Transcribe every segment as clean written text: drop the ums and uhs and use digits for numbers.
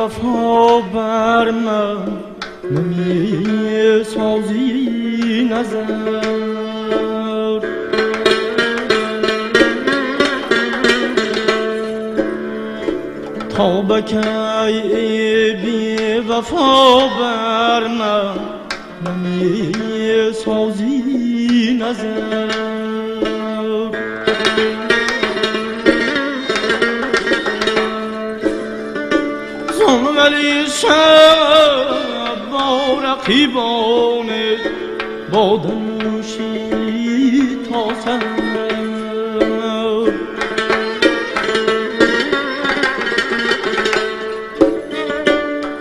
وفا بر من نمی سازی نظر تا بکی بی وفا بر من نمی سازی نظر ولی شب با رقیبان با دنوشی تا سر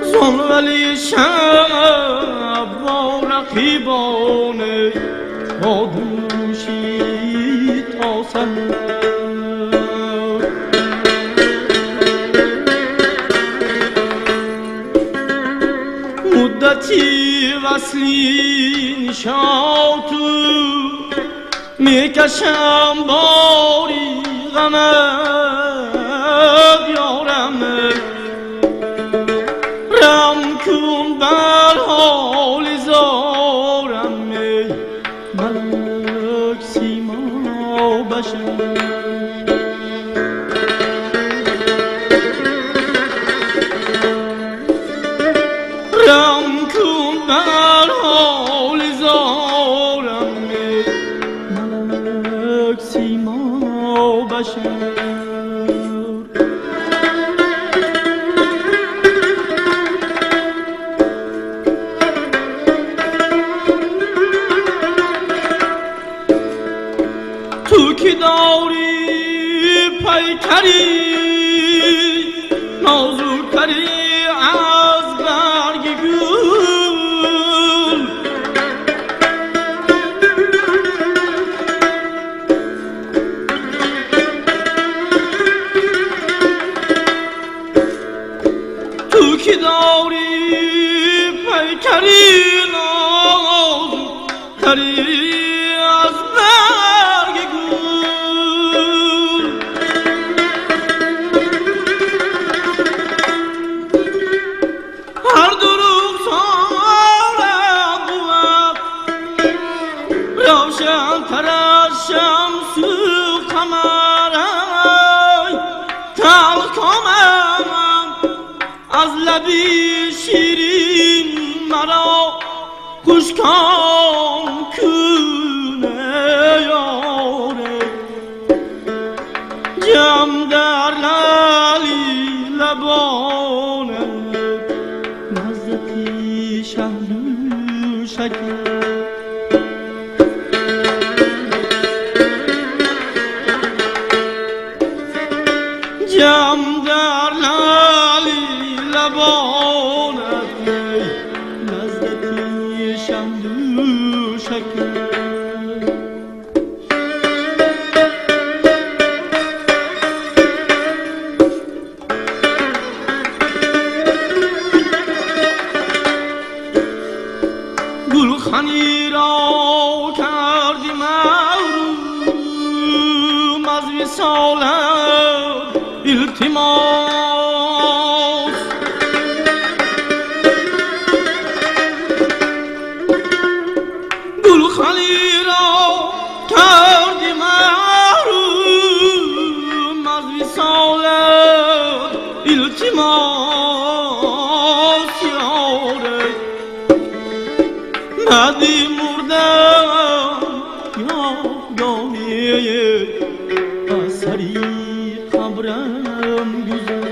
زن ولی شب با رقیبان با دنوشی تا سر مدتی وصلی نشاتو میکشم باری غمت یارم رم کن بر حال زارم ملک سیما بشم بر حال زارم ملک سیما بشر تو که داری پیکری نازوکری از برگ گل تو که داری پیکری نازوکری از برگ گل هر دروغ سارم بود روشن تر از شمس قمرم تلخمم از لبی شیرین مرا خشکان کنه یاره جم در لالی لبانه نزدی شهر شکر جم در لالی لبانت نزدی شهر شکر گلخنی را کردی محروم از وصالت التماس گلخنی را کردی محروم از وصالت التماس یاره بعدی مردم یا گاهی اثری قبرم گذر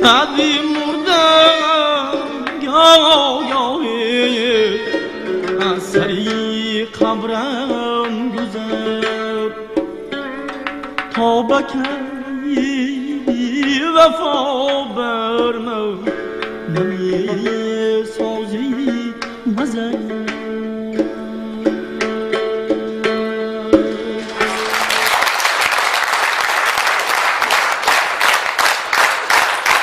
بعدی مردم یا گاهی اثری قبرم گذر تا بکی وفا بر من نمی سازی نظر